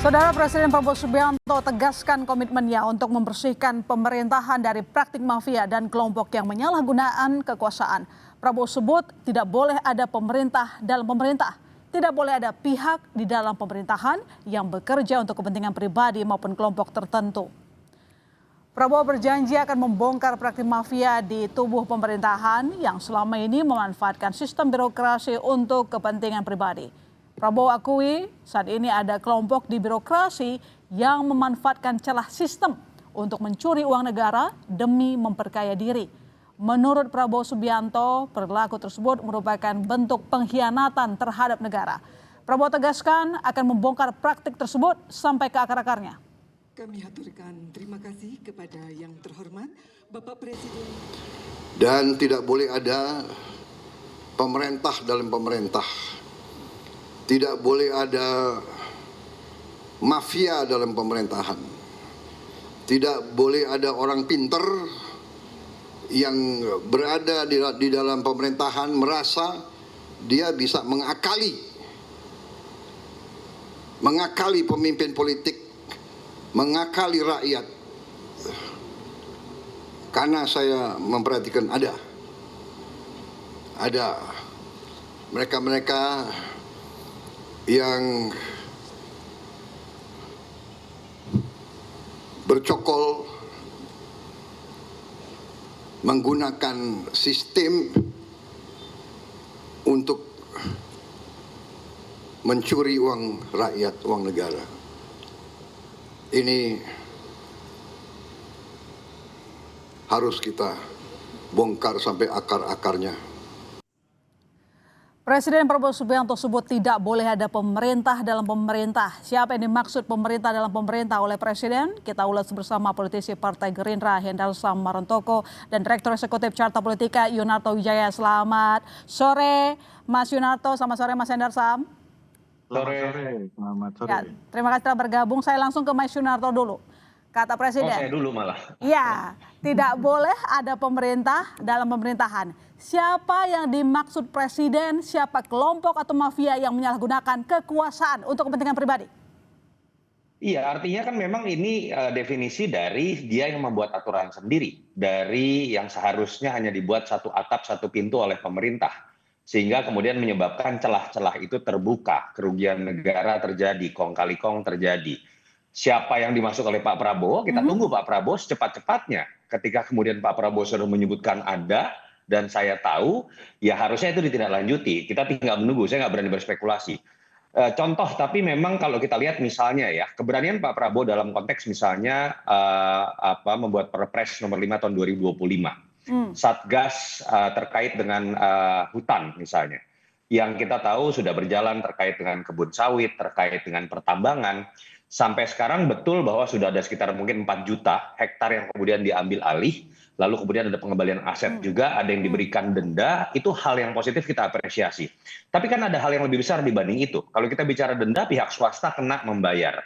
Saudara Presiden Prabowo Subianto tegaskan komitmennya untuk membersihkan pemerintahan dari praktik mafia dan kelompok yang menyalahgunakan kekuasaan. Prabowo sebut tidak boleh ada pemerintah dalam pemerintah, tidak boleh ada pihak di dalam pemerintahan yang bekerja untuk kepentingan pribadi maupun kelompok tertentu. Prabowo berjanji akan membongkar praktik mafia di tubuh pemerintahan yang selama ini memanfaatkan sistem birokrasi untuk kepentingan pribadi. Prabowo akui saat ini ada kelompok di birokrasi yang memanfaatkan celah sistem untuk mencuri uang negara demi memperkaya diri. Menurut Prabowo Subianto, perilaku tersebut merupakan bentuk pengkhianatan terhadap negara. Prabowo tegaskan akan membongkar praktik tersebut sampai ke akar-akarnya. Kami haturkan terima kasih kepada yang terhormat Bapak Presiden. Dan tidak boleh ada pemerintah dalam pemerintah. Tidak boleh ada mafia dalam pemerintahan. Tidak boleh ada orang pinter yang berada di dalam pemerintahan merasa dia bisa mengakali pemimpin politik, mengakali rakyat. Karena saya memperhatikan ada mereka-mereka yang bercokol menggunakan sistem untuk mencuri uang rakyat, uang negara. Ini harus kita bongkar sampai akar-akarnya. Presiden Prabowo Subianto sebut tidak boleh ada pemerintah dalam pemerintah. Siapa yang dimaksud pemerintah dalam pemerintah oleh Presiden? Kita ulas bersama politisi Partai Gerindra Hendal Marantoko dan Direktur Eksekutif Carta Politika Yunarto Wijaya. Selamat sore Mas Yunarto, selamat sore Mas Hendar Sam. Selamat sore. Ya, terima kasih telah bergabung. Saya langsung ke Mas Yunarto dulu. Kata Presiden. Saya dulu malah. Ya, tidak boleh ada pemerintah dalam pemerintahan. Siapa yang dimaksud Presiden? Siapa kelompok atau mafia yang menyalahgunakan kekuasaan untuk kepentingan pribadi? Iya, artinya kan memang ini definisi dari dia yang membuat aturan sendiri. Dari yang seharusnya hanya dibuat satu atap, satu pintu oleh pemerintah. Sehingga kemudian menyebabkan celah-celah itu terbuka. Kerugian negara terjadi, kong kali kong terjadi. Siapa yang dimaksud oleh Pak Prabowo, kita tunggu Pak Prabowo secepat-cepatnya. Ketika kemudian Pak Prabowo sudah menyebutkan ada, dan saya tahu, ya harusnya itu ditindaklanjuti. Kita tinggal menunggu, saya nggak berani berspekulasi. Contoh, tapi memang kalau kita lihat misalnya ya, keberanian Pak Prabowo dalam konteks misalnya membuat Perpres nomor 5 tahun 2025. Satgas terkait dengan hutan misalnya. Yang kita tahu sudah berjalan terkait dengan kebun sawit, terkait dengan pertambangan. Sampai sekarang betul bahwa sudah ada sekitar mungkin 4 juta hektar yang kemudian diambil alih, lalu kemudian ada pengembalian aset juga, ada yang diberikan denda, itu hal yang positif kita apresiasi. Tapi kan ada hal yang lebih besar dibanding itu. Kalau kita bicara denda, pihak swasta kena membayar.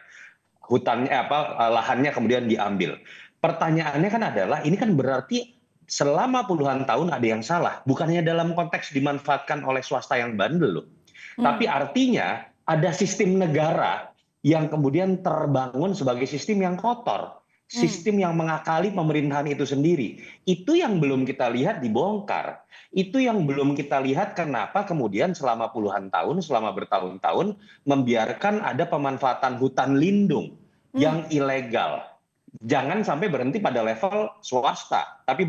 Lahannya kemudian diambil. Pertanyaannya kan adalah, ini kan berarti selama puluhan tahun ada yang salah. Bukannya dalam konteks dimanfaatkan oleh swasta yang bandel loh. Tapi artinya ada sistem negara yang kemudian terbangun sebagai sistem yang kotor, sistem yang mengakali pemerintahan itu sendiri. Itu yang belum kita lihat dibongkar. Itu yang belum kita lihat kenapa kemudian selama puluhan tahun, selama bertahun-tahun membiarkan ada pemanfaatan hutan lindung yang ilegal. Jangan sampai berhenti pada level swasta, tapi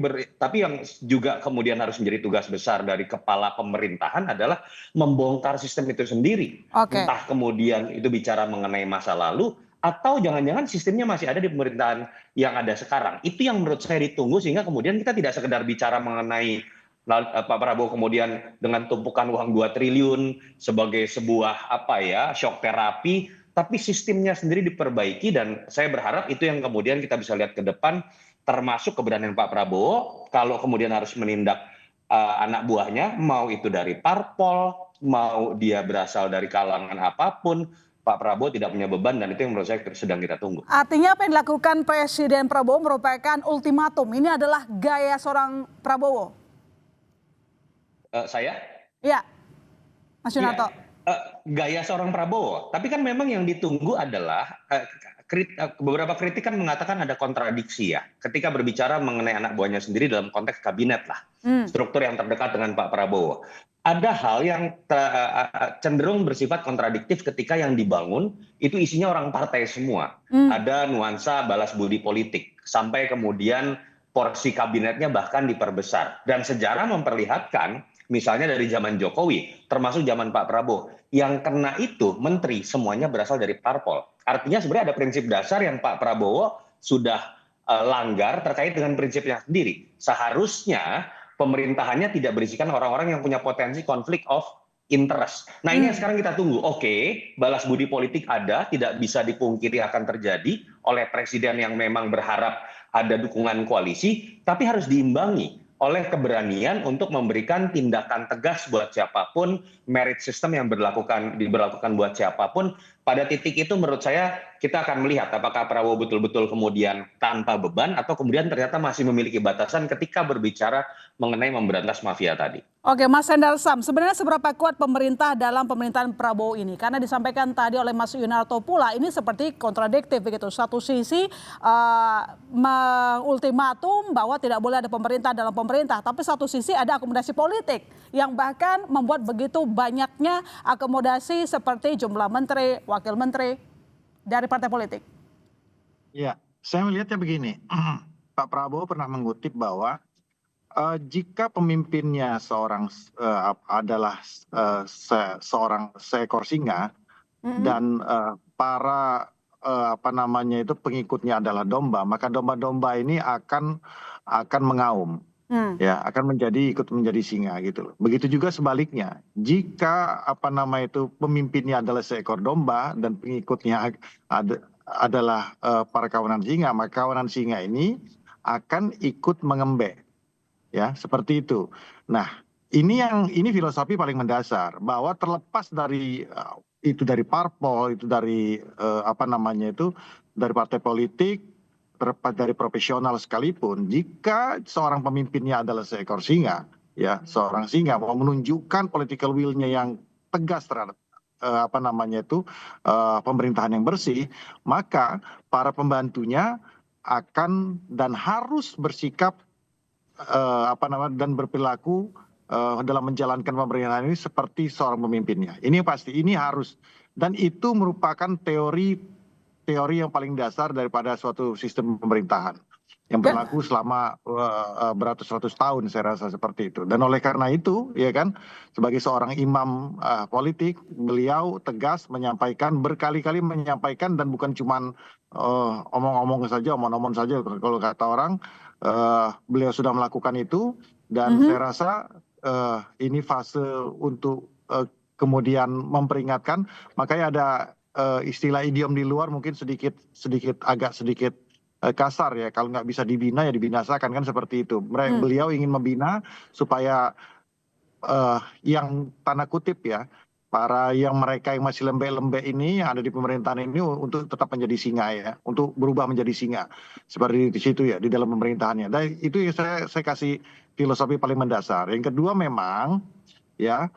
yang juga kemudian harus menjadi tugas besar dari kepala pemerintahan adalah membongkar sistem itu sendiri. Entah kemudian itu bicara mengenai masa lalu, atau jangan-jangan sistemnya masih ada di pemerintahan yang ada sekarang. Itu yang menurut saya ditunggu, sehingga kemudian kita tidak sekedar bicara mengenai Pak Prabowo kemudian dengan tumpukan uang 2 triliun sebagai sebuah shock terapi, tapi sistemnya sendiri diperbaiki, dan saya berharap itu yang kemudian kita bisa lihat ke depan, termasuk keberanian Pak Prabowo kalau kemudian harus menindak anak buahnya, mau itu dari parpol, mau dia berasal dari kalangan apapun, Pak Prabowo tidak punya beban, dan itu yang menurut saya sedang kita tunggu. Artinya apa yang dilakukan Presiden Prabowo merupakan ultimatum. Ini adalah gaya seorang Prabowo. Saya? Iya, Mas Yunarto. Gaya seorang Prabowo. Tapi kan memang yang ditunggu adalah beberapa kritik kan mengatakan ada kontradiksi ya ketika berbicara mengenai anak buahnya sendiri dalam konteks kabinet lah, struktur yang terdekat dengan Pak Prabowo. Ada hal yang cenderung bersifat kontradiktif ketika yang dibangun itu isinya orang partai semua. Ada nuansa balas budi politik sampai kemudian porsi kabinetnya bahkan diperbesar. Dan sejarah memperlihatkan misalnya dari zaman Jokowi, termasuk zaman Pak Prabowo, yang kena itu menteri semuanya berasal dari parpol. Artinya sebenarnya ada prinsip dasar yang Pak Prabowo sudah langgar terkait dengan prinsipnya sendiri. Seharusnya pemerintahannya tidak berisikan orang-orang yang punya potensi konflik of interest. Nah ini yang sekarang kita tunggu. Oke, balas budi politik ada, tidak bisa dipungkiri akan terjadi oleh presiden yang memang berharap ada dukungan koalisi, tapi harus diimbangi oleh keberanian untuk memberikan tindakan tegas buat siapapun, merit system yang diberlakukan buat siapapun. Pada titik itu menurut saya kita akan melihat apakah Prabowo betul-betul kemudian tanpa beban atau kemudian ternyata masih memiliki batasan ketika berbicara mengenai memberantas mafia tadi. Oke, Mas Hendar Sam, sebenarnya seberapa kuat pemerintah dalam pemerintahan Prabowo ini? Karena disampaikan tadi oleh Mas Yunarto pula, ini seperti kontradiktif begitu. Satu sisi mengultimatum bahwa tidak boleh ada pemerintah dalam pemerintah, tapi satu sisi ada akomodasi politik yang bahkan membuat begitu banyaknya akomodasi seperti jumlah menteri, wakil menteri dari partai politik. Ya, saya melihatnya begini. Pak Prabowo pernah mengutip bahwa jika pemimpinnya adalah seorang seekor singa dan para pengikutnya adalah domba, maka domba-domba ini akan mengaum, ya, akan ikut menjadi singa gitu loh. Begitu juga sebaliknya, jika pemimpinnya adalah seekor domba dan pengikutnya adalah para kawanan singa, maka kawanan singa ini akan ikut mengembek. Ya, seperti itu. Nah, ini filosofi paling mendasar bahwa terlepas dari itu dari parpol, itu dari dari partai politik, terlepas dari profesional sekalipun, jika seorang pemimpinnya adalah seekor singa, ya, seorang singa mau menunjukkan political will-nya yang tegas terhadap pemerintahan yang bersih, maka para pembantunya akan dan harus bersikap dan berperilaku dalam menjalankan pemerintahan ini seperti seorang pemimpinnya. Ini pasti, ini harus, dan itu merupakan teori yang paling dasar daripada suatu sistem pemerintahan yang berlaku selama beratus-ratus tahun, saya rasa seperti itu. Dan oleh karena itu, ya kan, sebagai seorang imam politik, beliau tegas menyampaikan, berkali-kali menyampaikan, dan bukan cuma omong-omong saja kalau kata orang. Beliau sudah melakukan itu, dan saya rasa ini fase untuk kemudian memperingatkan. Makanya ada istilah idiom di luar mungkin agak sedikit kasar ya, kalau nggak bisa dibina ya dibinasakan, kan seperti itu. Beliau ingin membina supaya yang tanda kutip ya, mereka yang masih lembek-lembek ini yang ada di pemerintahan ini untuk tetap menjadi singa ya, untuk berubah menjadi singa seperti di situ ya, di dalam pemerintahannya. Dan itu yang saya kasih filosofi paling mendasar. Yang kedua memang ya,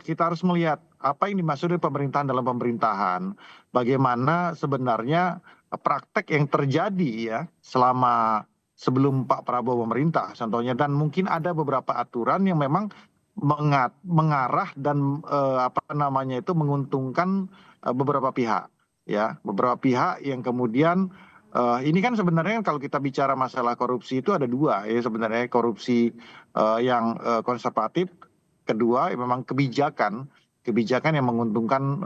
kita harus melihat apa yang dimaksud dari pemerintahan dalam pemerintahan, bagaimana sebenarnya praktek yang terjadi ya selama sebelum Pak Prabowo memerintah contohnya, dan mungkin ada beberapa aturan yang memang mengarah dan menguntungkan beberapa pihak ya, beberapa pihak yang kemudian ini kan sebenarnya kalau kita bicara masalah korupsi itu ada dua ya sebenarnya, korupsi yang konservatif, kedua memang kebijakan yang menguntungkan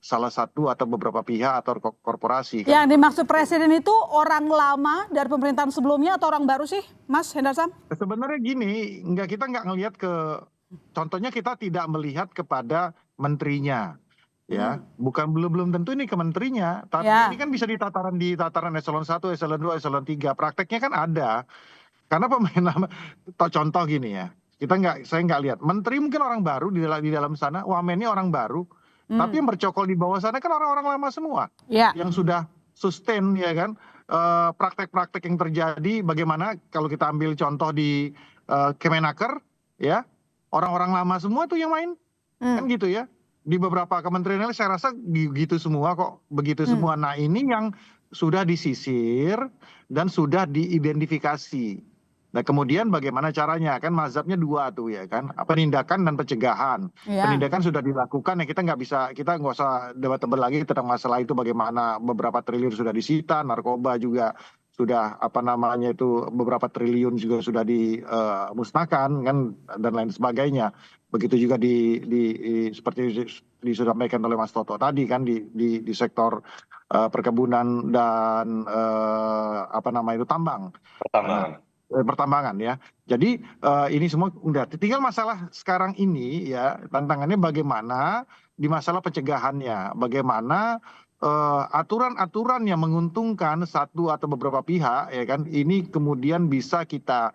salah satu atau beberapa pihak atau korporasi. Yang dimaksud presiden itu orang lama dari pemerintahan sebelumnya atau orang baru sih, Mas Hendar Sam? Sebenarnya gini, kita nggak ngelihat contohnya kita tidak melihat kepada menterinya, ya, belum tentu ini ke menterinya, tapi ini kan bisa di tataran eselon 1, eselon 2, eselon 3, prakteknya kan ada, karena pemerintah, contoh gini ya, saya nggak lihat menteri mungkin orang baru di dalam sana, wamennya orang baru. Tapi yang bercokol di bawah sana kan orang-orang lama semua, yang sudah sustain ya kan, praktek-praktek yang terjadi. Bagaimana kalau kita ambil contoh di Kemenaker, ya, orang-orang lama semua tuh yang main, kan gitu ya. di beberapa kementerian lain saya rasa begitu semua kok, begitu semua. Nah ini yang sudah disisir dan sudah diidentifikasi. Nah kemudian bagaimana caranya, kan mazhabnya dua tuh ya kan, penindakan dan pencegahan. Ya. Penindakan sudah dilakukan ya, kita nggak usah debat-debat lagi tentang masalah itu, bagaimana beberapa triliun sudah disita, narkoba juga sudah beberapa triliun juga sudah dimusnahkan kan, dan lain sebagainya. Begitu juga seperti disampaikan oleh Mas Toto tadi kan, di sektor perkebunan dan tambang. Pertambangan ya. Jadi ini semua udah tinggal masalah sekarang ini ya, tantangannya bagaimana di masalah pencegahannya, bagaimana aturan-aturan yang menguntungkan satu atau beberapa pihak ya kan, ini kemudian bisa kita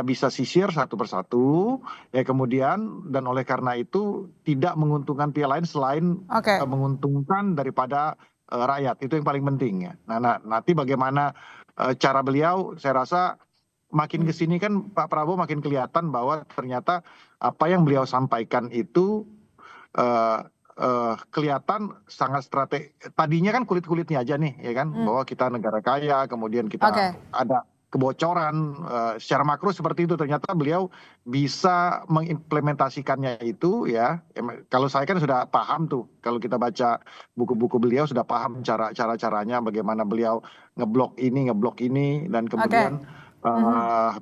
bisa sisir satu persatu ya, kemudian dan oleh karena itu tidak menguntungkan pihak lain selain menguntungkan daripada rakyat. Itu yang paling penting ya. Nah nanti bagaimana cara beliau, saya rasa makin kesini kan Pak Prabowo makin kelihatan bahwa ternyata apa yang beliau sampaikan itu kelihatan sangat strategi. Tadinya kan kulit-kulitnya aja nih ya kan, bahwa kita negara kaya, kemudian kita ada kebocoran secara makro seperti itu. Ternyata beliau bisa mengimplementasikannya itu ya. Kalau saya kan sudah paham tuh, kalau kita baca buku-buku beliau sudah paham cara-caranya, bagaimana beliau ngeblok ini dan kemudian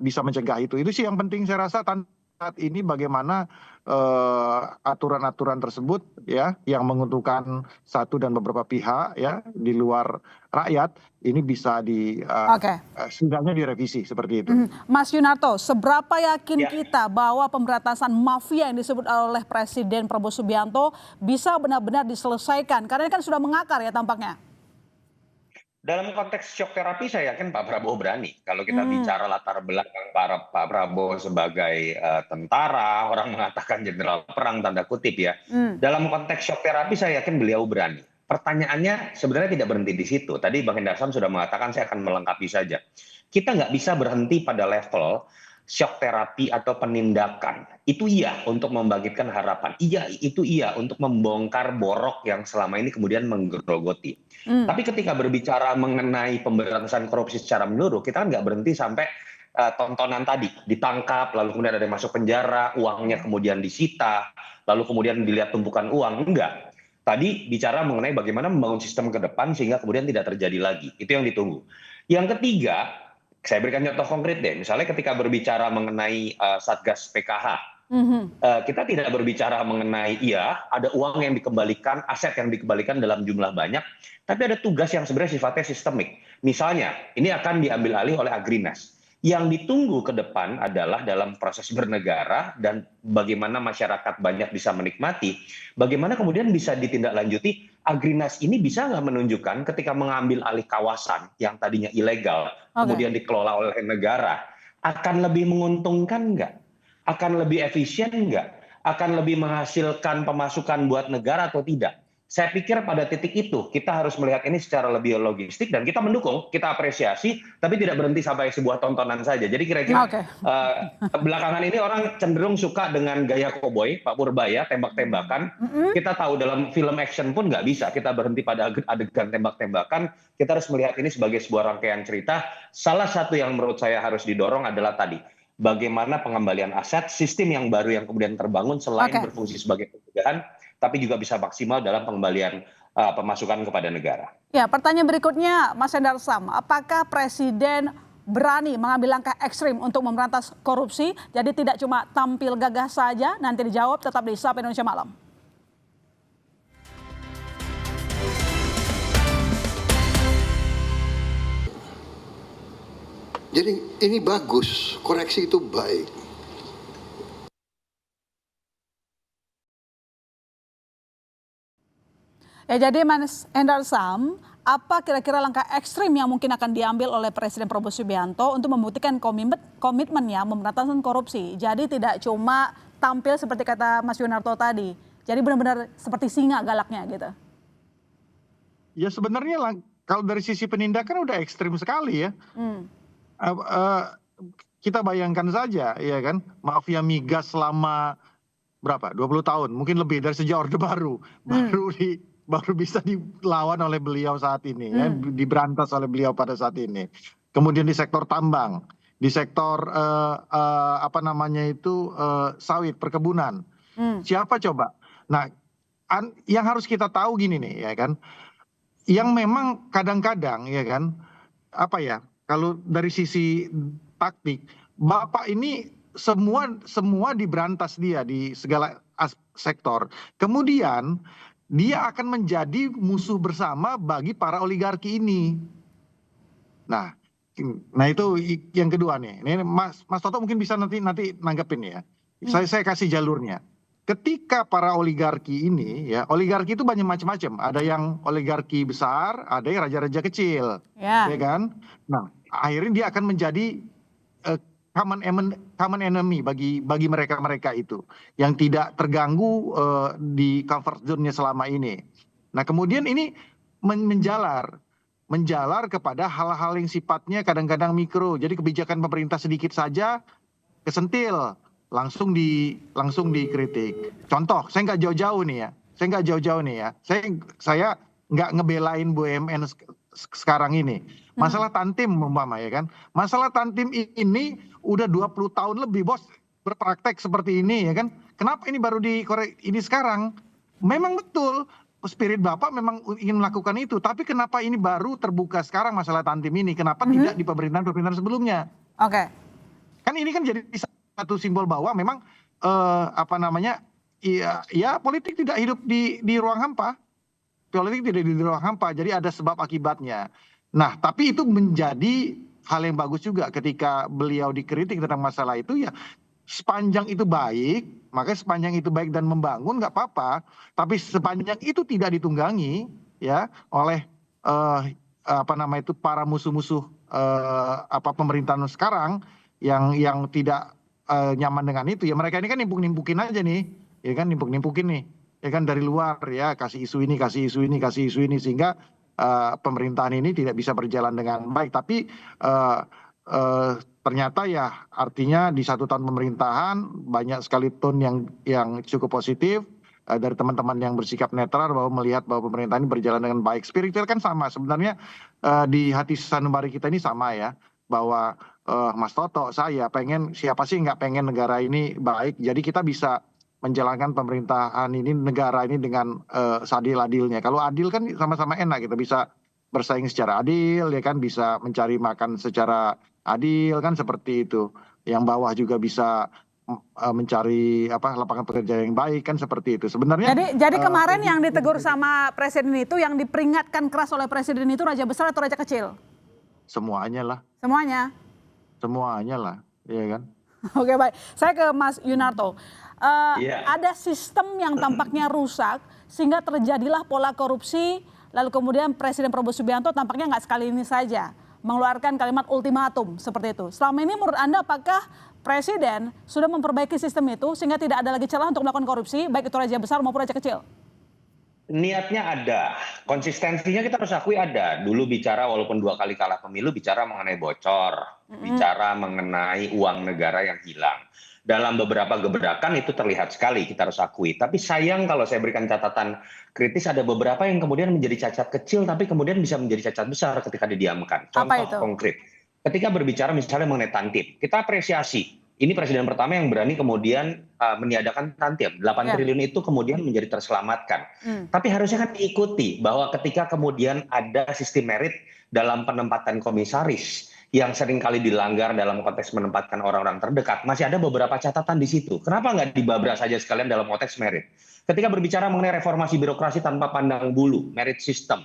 bisa mencegah itu. Itu sih yang penting saya rasa saat ini, bagaimana aturan-aturan tersebut ya yang menguntungkan satu dan beberapa pihak ya di luar rakyat ini bisa setidaknya direvisi seperti itu. Mas Yunarto, seberapa yakin kita bahwa pemberantasan mafia yang disebut oleh Presiden Prabowo Subianto bisa benar-benar diselesaikan? Karena ini kan sudah mengakar ya tampaknya. Dalam konteks shock terapi saya yakin Pak Prabowo berani. Kalau kita bicara latar belakang Pak Prabowo sebagai tentara, orang mengatakan jenderal perang tanda kutip ya. Dalam konteks shock terapi saya yakin beliau berani. Pertanyaannya sebenarnya tidak berhenti di situ. Tadi Bang Hendarsam sudah mengatakan, saya akan melengkapi saja. Kita nggak bisa berhenti pada level shock terapi atau penindakan. Itu iya untuk membangkitkan harapan. Iya, itu iya untuk membongkar borok yang selama ini kemudian menggerogoti. Tapi ketika berbicara mengenai pemberantasan korupsi secara menyeluruh, kita kan nggak berhenti sampai tontonan tadi, ditangkap, lalu kemudian ada yang masuk penjara, uangnya kemudian disita, lalu kemudian dilihat tumpukan uang. Enggak. Tadi bicara mengenai bagaimana membangun sistem ke depan sehingga kemudian tidak terjadi lagi. Itu yang ditunggu. Yang ketiga, saya berikan contoh konkret deh. Misalnya ketika berbicara mengenai Satgas PKH, kita tidak berbicara mengenai ada uang yang dikembalikan, aset yang dikembalikan dalam jumlah banyak, tapi ada tugas yang sebenarnya sifatnya sistemik. Misalnya, ini akan diambil alih oleh Agrinas. Yang ditunggu ke depan adalah dalam proses bernegara dan bagaimana masyarakat banyak bisa menikmati, bagaimana kemudian bisa ditindaklanjuti. Agrinas ini bisa nggak menunjukkan ketika mengambil alih kawasan yang tadinya ilegal, kemudian dikelola oleh negara, akan lebih menguntungkan nggak? Akan lebih efisien nggak? Akan lebih menghasilkan pemasukan buat negara atau tidak? Saya pikir pada titik itu kita harus melihat ini secara lebih logistik dan kita mendukung, kita apresiasi, tapi tidak berhenti sampai sebuah tontonan saja. Jadi kira-kira belakangan ini orang cenderung suka dengan gaya koboi, Pak Purbaya, tembak-tembakan. Kita tahu dalam film action pun nggak bisa kita berhenti pada adegan tembak-tembakan. Kita harus melihat ini sebagai sebuah rangkaian cerita. Salah satu yang menurut saya harus didorong adalah tadi, bagaimana pengembalian aset, sistem yang baru yang kemudian terbangun selain berfungsi sebagai pencegahan, tapi juga bisa maksimal dalam pengembalian pemasukan kepada negara. Ya, pertanyaan berikutnya, Mas Hendarsam, apakah Presiden berani mengambil langkah ekstrim untuk memberantas korupsi? Jadi tidak cuma tampil gagah saja, nanti dijawab tetap di Sapa Indonesia Malam. Jadi ini bagus, koreksi itu baik. Ya, jadi Mas Hendarsam, apa kira-kira langkah ekstrim yang mungkin akan diambil oleh Presiden Prabowo Subianto untuk membuktikan komitmennya memberantasan korupsi? Jadi tidak cuma tampil seperti kata Mas Yunarto tadi, jadi benar-benar seperti singa galaknya gitu. Ya sebenarnya kalau dari sisi penindakan udah ekstrim sekali ya. Kita bayangkan saja ya kan, mafia migas selama berapa? 20 tahun, mungkin lebih dari sejak Orde Baru. Baru bisa dilawan oleh beliau saat ini, ya, diberantas oleh beliau pada saat ini. Kemudian di sektor tambang, di sektor sawit, perkebunan. Siapa coba? Nah, yang harus kita tahu gini nih, ya kan? Yang memang kadang-kadang, ya kan, kalau dari sisi taktik, Bapak ini semua diberantas dia di segala sektor. Kemudian dia akan menjadi musuh bersama bagi para oligarki ini. Nah itu yang kedua nih. Ini Mas Toto mungkin bisa nanti nanggepin ya. Saya kasih jalurnya. Ketika para oligarki ini, ya, oligarki itu banyak macam-macam. Ada yang oligarki besar, ada yang raja-raja kecil, ya kan? Nah, akhirnya dia akan menjadi common enemy bagi mereka itu yang tidak terganggu di comfort zone-nya selama ini. Nah, kemudian ini menjalar kepada hal-hal yang sifatnya kadang-kadang mikro. Jadi kebijakan pemerintah sedikit saja kesentil, langsung dikritik. Contoh, saya nggak jauh-jauh nih ya. Saya nggak ngebelain BUMN sekarang ini. Masalah Tantim umpama, ya kan. Masalah Tantim ini udah 20 tahun lebih, Bos, berpraktek seperti ini, ya kan. Kenapa ini baru dikorek ini sekarang? Memang betul spirit Bapak memang ingin melakukan itu, tapi kenapa ini baru terbuka sekarang masalah Tantim ini? Kenapa tidak di pemerintahan sebelumnya? Oke. Kan ini kan jadi satu simbol bahwa memang politik tidak hidup di ruang hampa. Politik tidak di ruang hampa, jadi ada sebab akibatnya. Nah, tapi itu menjadi hal yang bagus juga ketika beliau dikritik tentang masalah itu, ya sepanjang itu baik, makanya sepanjang itu baik dan membangun nggak apa-apa, tapi sepanjang itu tidak ditunggangi ya oleh para musuh-musuh pemerintahan sekarang yang tidak nyaman dengan itu, ya mereka ini kan nimpuk-nimpukin aja nih, ya kan, nimpuk-nimpukin nih, ya kan, dari luar, ya kasih isu ini sehingga pemerintahan ini tidak bisa berjalan dengan baik. Tapi ternyata ya artinya di 1 tahun pemerintahan banyak sekali tone yang cukup positif dari teman-teman yang bersikap netral, bahwa melihat bahwa pemerintahan ini berjalan dengan baik. Spiritual kan sama sebenarnya, di hati sanubari kita ini sama ya, bahwa Mas Toto, saya pengen, siapa sih nggak pengen negara ini baik, jadi kita bisa menjalankan pemerintahan ini, negara ini dengan seadil-adilnya. Kalau adil kan sama-sama enak, kita bisa bersaing secara adil, ya kan, bisa mencari makan secara adil kan, seperti itu. Yang bawah juga bisa mencari lapangan pekerjaan yang baik kan, seperti itu. Sebenarnya jadi kemarin yang ditegur sama presiden itu, yang diperingatkan keras oleh presiden itu raja besar atau raja kecil? Semuanya lah. Semuanya lah, ya kan. Oke, baik. Saya ke Mas Yunarto. Ada sistem yang tampaknya rusak sehingga terjadilah pola korupsi, lalu kemudian Presiden Prabowo Subianto tampaknya nggak sekali ini saja mengeluarkan kalimat ultimatum seperti itu. Selama ini menurut Anda apakah Presiden sudah memperbaiki sistem itu sehingga tidak ada lagi celah untuk melakukan korupsi, baik itu raja besar maupun raja kecil? Niatnya ada, konsistensinya kita harus akui ada. Dulu bicara walaupun 2 kali kalah pemilu, bicara mengenai bocor, bicara mengenai uang negara yang hilang. Dalam beberapa gebrakan itu terlihat sekali, kita harus akui. Tapi sayang kalau saya berikan catatan kritis, ada beberapa yang kemudian menjadi cacat kecil tapi kemudian bisa menjadi cacat besar ketika didiamkan. Contoh konkret, ketika berbicara misalnya mengenai Tantim, kita apresiasi. Ini presiden pertama yang berani kemudian meniadakan Tantim. 8 triliun itu kemudian menjadi terselamatkan. Tapi harusnya kan diikuti bahwa ketika kemudian ada sistem merit dalam penempatan komisaris yang seringkali dilanggar dalam konteks menempatkan orang-orang terdekat, masih ada beberapa catatan di situ. Kenapa nggak dibabras saja sekalian dalam konteks merit? Ketika berbicara mengenai reformasi birokrasi tanpa pandang bulu, merit system.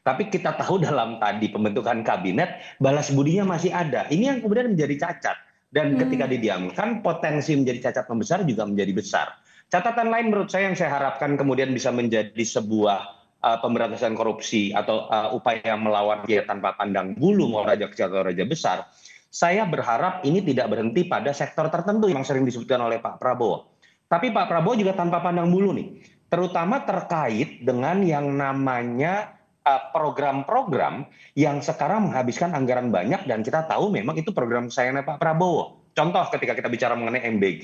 Tapi kita tahu dalam tadi pembentukan kabinet, balas budinya masih ada. Ini yang kemudian menjadi cacat. Dan ketika didiamkan, potensi menjadi cacat membesar juga menjadi besar. Catatan lain menurut saya yang saya harapkan kemudian bisa menjadi sebuah pemberantasan korupsi atau upaya melawan dia tanpa pandang bulu, mau raja kecil atau raja besar. Saya berharap ini tidak berhenti pada sektor tertentu yang sering disebutkan oleh Pak Prabowo. Tapi Pak Prabowo juga tanpa pandang bulu nih. Terutama terkait dengan yang namanya program-program yang sekarang menghabiskan anggaran banyak, dan kita tahu memang itu program kesayangan Pak Prabowo. Contoh ketika kita bicara mengenai MBG,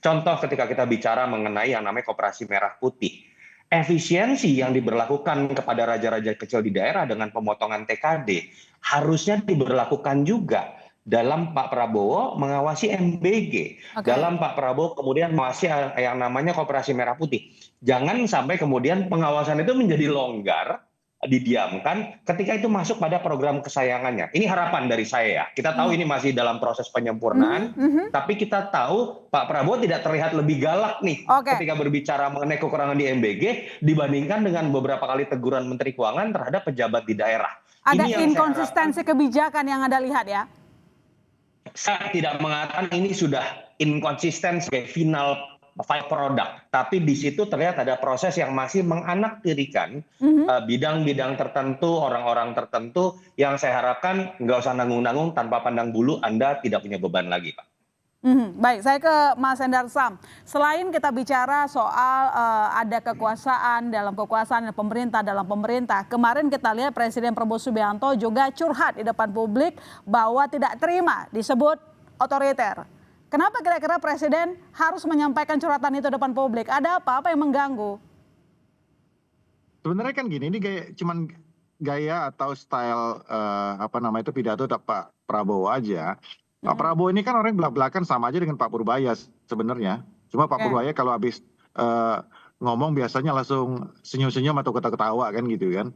contoh ketika kita bicara mengenai yang namanya Koperasi Merah Putih. Efisiensi yang diberlakukan kepada raja-raja kecil di daerah dengan pemotongan TKD harusnya diberlakukan juga dalam Pak Prabowo mengawasi MBG, dalam Pak Prabowo kemudian mengawasi yang namanya Koperasi Merah Putih. Jangan sampai kemudian pengawasan itu menjadi longgar, didiamkan ketika itu masuk pada program kesayangannya. Ini harapan dari saya ya. Kita tahu ini masih dalam proses penyempurnaan, tapi kita tahu Pak Prabowo tidak terlihat lebih galak nih ketika berbicara mengenai kekurangan di MBG dibandingkan dengan beberapa kali teguran Menteri Keuangan terhadap pejabat di daerah. Ada Ini yang inkonsistensi kebijakan yang Anda lihat ya? Saya tidak mengatakan ini sudah inkonsisten sebagai final product, tapi di situ terlihat ada proses yang masih menganaktirikan bidang-bidang tertentu, orang-orang tertentu yang saya harapkan nggak usah nanggung-nanggung tanpa pandang bulu, Anda tidak punya beban lagi, Pak. Baik, saya ke Mas Endar Sam. Selain kita bicara soal ada kekuasaan dalam kekuasaan dan pemerintah dalam pemerintah, kemarin kita lihat Presiden Prabowo Subianto juga curhat di depan publik bahwa tidak terima disebut otoriter. Kenapa kira-kira Presiden harus menyampaikan curhatan itu depan publik? Ada apa? Apa yang mengganggu? Sebenarnya kan gini, ini cuman gaya atau style pidato Pak Prabowo aja. Pak Prabowo ini kan orang belak-belakan sama aja dengan Pak Purbaya sebenarnya. Cuma Pak Purbaya kalau habis ngomong biasanya langsung senyum-senyum atau ketawa-ketawa kan gitu kan.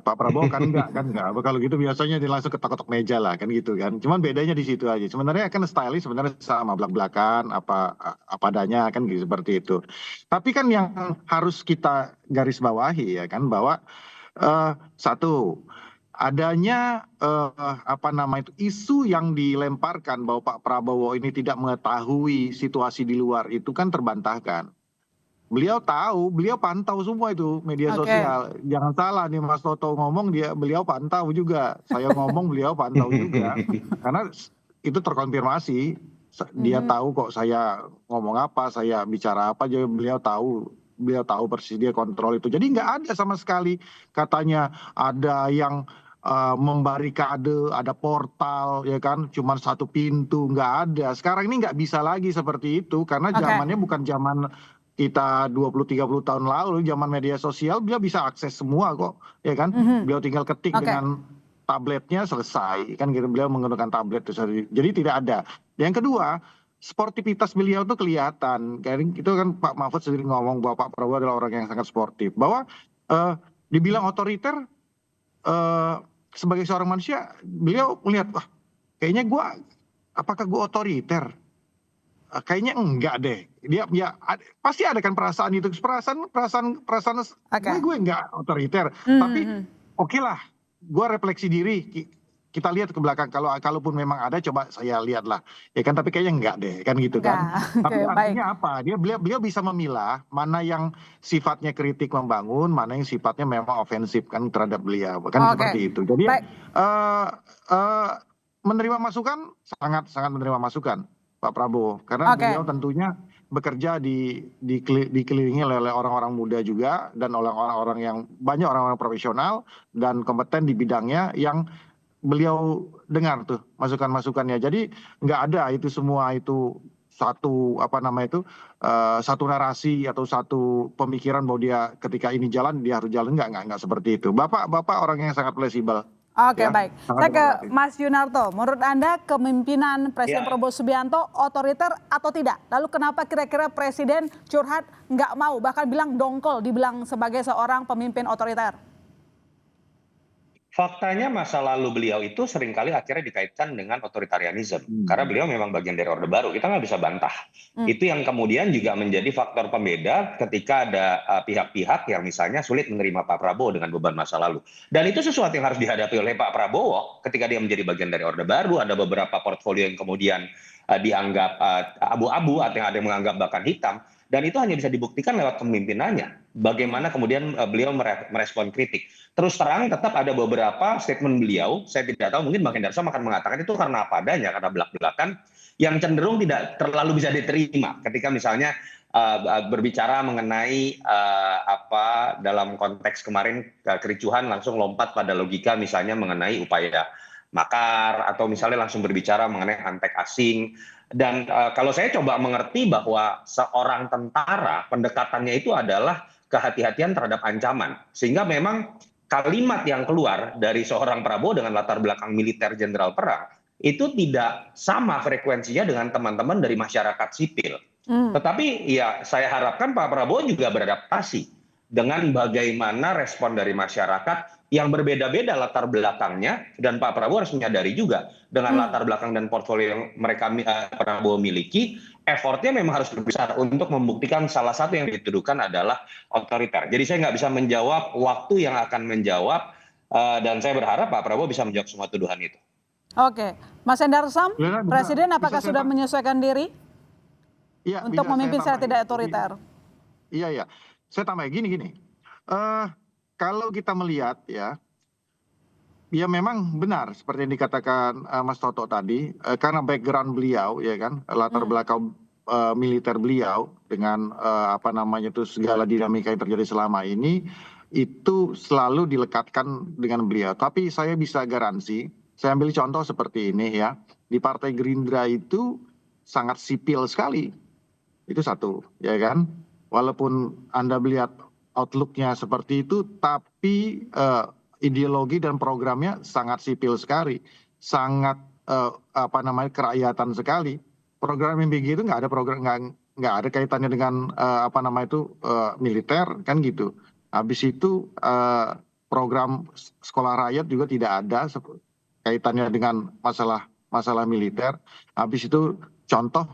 Pak Prabowo kan enggak. Kalau gitu biasanya dia langsung ketok-ketok meja lah kan gitu kan. Cuman bedanya di situ aja. Sebenarnya kan stylish sebenarnya sama, belak-belakan apa adanya kan gitu, seperti itu. Tapi kan yang harus kita garis bawahi ya kan bahwa satu, adanya isu yang dilemparkan bahwa Pak Prabowo ini tidak mengetahui situasi di luar itu kan terbantahkan. Beliau tahu, beliau pantau semua itu media sosial. Jangan salah nih Mas Toto ngomong beliau pantau juga. Saya ngomong beliau pantau juga. Karena itu terkonfirmasi. Dia tahu kok saya ngomong apa, saya bicara apa, jadi beliau tahu persis, dia kontrol itu. Jadi nggak ada sama sekali katanya ada yang membarikade, ada portal ya kan, cuman satu pintu, nggak ada. Sekarang ini nggak bisa lagi seperti itu karena zamannya bukan zaman kita 20-30 tahun lalu, zaman media sosial beliau bisa akses semua kok ya kan. Beliau tinggal ketik dengan tabletnya selesai kan gitu, beliau menggunakan tablet itu. Jadi tidak ada. Yang kedua, sportivitas beliau itu kelihatan. Itu kan Pak Mahfud sendiri ngomong bahwa Pak Prabowo adalah orang yang sangat sportif. Bahwa dibilang otoriter sebagai seorang manusia, beliau melihat wah kayaknya apakah gue otoriter? Kayaknya enggak deh. Dia ya pasti ada kan perasaan itu, perasaan gue enggak otoriter. Tapi oke lah, gue refleksi diri. Kita lihat ke belakang, kalaupun memang ada coba saya lihat lah ya kan, tapi kayaknya enggak deh kan gitu kan. Tapi artinya apa, beliau bisa memilah mana yang sifatnya kritik membangun, mana yang sifatnya memang ofensif kan terhadap beliau kan, seperti itu. Jadi menerima masukan, sangat menerima masukan Pak Prabowo, karena beliau tentunya bekerja dikelilingi oleh orang-orang muda juga dan oleh orang-orang yang banyak, orang-orang profesional dan kompeten di bidangnya yang beliau dengar tuh masukan-masukannya. Jadi nggak ada itu semua itu satu satu narasi atau satu pemikiran bahwa dia ketika ini jalan dia harus jalan, nggak seperti itu. Bapak orang yang sangat fleksibel. Baik. Saya ke Mas Yunarto. Menurut Anda kepemimpinan Presiden Prabowo Subianto otoriter atau tidak? Lalu kenapa kira-kira Presiden curhat nggak mau, bahkan bilang dongkol, dibilang sebagai seorang pemimpin otoriter? Faktanya masa lalu beliau itu seringkali akhirnya dikaitkan dengan otoritarianisme. Karena beliau memang bagian dari Orde Baru, kita nggak bisa bantah. Itu yang kemudian juga menjadi faktor pembeda ketika ada pihak-pihak yang misalnya sulit menerima Pak Prabowo dengan beban masa lalu. Dan itu sesuatu yang harus dihadapi oleh Pak Prabowo ketika dia menjadi bagian dari Orde Baru. Ada beberapa portfolio yang kemudian dianggap abu-abu atau yang ada yang menganggap bahkan hitam. Dan itu hanya bisa dibuktikan lewat kepemimpinannya. Bagaimana kemudian beliau merespon kritik. Terus terang tetap ada beberapa statement beliau, saya tidak tahu, mungkin Bang Hendarsam akan mengatakan itu karena apa adanya, karena belak-belakan, yang cenderung tidak terlalu bisa diterima. Ketika misalnya berbicara mengenai dalam konteks kemarin kericuhan langsung lompat pada logika misalnya mengenai upaya makar, atau misalnya langsung berbicara mengenai antek asing, Dan kalau saya coba mengerti bahwa seorang tentara pendekatannya itu adalah kehati-hatian terhadap ancaman, sehingga memang kalimat yang keluar dari seorang Prabowo dengan latar belakang militer jenderal perang itu tidak sama frekuensinya dengan teman-teman dari masyarakat sipil. Tetapi ya saya harapkan Pak Prabowo juga beradaptasi dengan bagaimana respon dari masyarakat yang berbeda-beda latar belakangnya, dan Pak Prabowo harus menyadari juga dengan latar belakang dan portfolio yang mereka Prabowo miliki, effortnya memang harus lebih besar untuk membuktikan salah satu yang dituduhkan adalah otoriter. Jadi saya nggak bisa menjawab, waktu yang akan menjawab, dan saya berharap Pak Prabowo bisa menjawab semua tuduhan itu. Oke, Mas Endar Sam, Bisa, Presiden bisa apakah saya, sudah Pak? menyesuaikan diri Iya, untuk bisa saya memimpin secara tambahin. tidak otoriter? Iya, iya. Saya tambah gini. Kalau kita melihat ya memang benar seperti yang dikatakan Mas Toto tadi, karena background beliau ya kan, latar belakang militer beliau dengan apa namanya itu segala dinamika yang terjadi selama ini itu selalu dilekatkan dengan beliau. Tapi saya bisa garansi, saya ambil contoh seperti ini ya, di Partai Gerindra itu sangat sipil sekali. Itu satu, ya kan? Walaupun Anda melihat outlook-nya seperti itu, tapi ideologi dan programnya sangat sipil sekali, sangat apa namanya kerakyatan sekali. Program MBG itu nggak ada nggak ada kaitannya dengan apa namanya itu militer kan gitu. Habis itu program sekolah rakyat juga tidak ada kaitannya dengan masalah militer. Habis itu contoh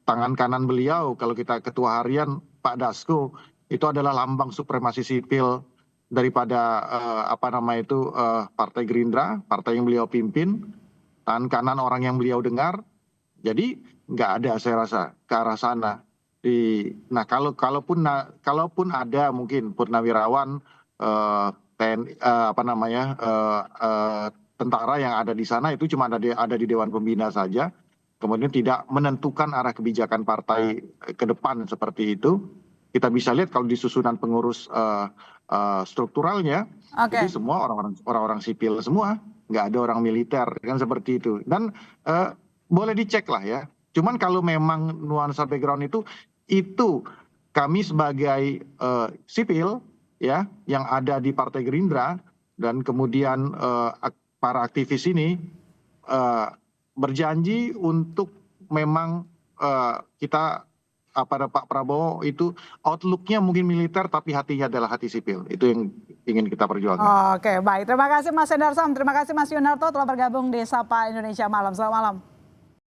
tangan kanan beliau kalau kita ketua harian Pak Dasko itu adalah lambang supremasi sipil daripada apa nama itu Partai Gerindra, partai yang beliau pimpin. Tangan kanan orang yang beliau dengar. Jadi nggak ada saya rasa ke arah sana. Nah kalaupun ada mungkin purnawirawan TNI apa namanya tentara yang ada di sana itu cuma ada di Dewan Pembina saja. Kemudian tidak menentukan arah kebijakan partai ke depan seperti itu. Kita bisa lihat kalau di susunan pengurus strukturalnya itu semua orang-orang sipil semua, nggak ada orang militer kan seperti itu. Dan boleh dicek lah ya. Cuman kalau memang nuansa background itu kami sebagai sipil ya yang ada di Partai Gerindra dan kemudian para aktivis ini berjanji untuk memang kita pada Pak Prabowo itu outlook-nya mungkin militer tapi hatinya adalah hati sipil. Itu yang ingin kita perjuangkan. Oke, baik. Terima kasih Mas Endar Sam, terima kasih Mas Yunarto telah bergabung di Sapa Indonesia Malam. Selamat malam.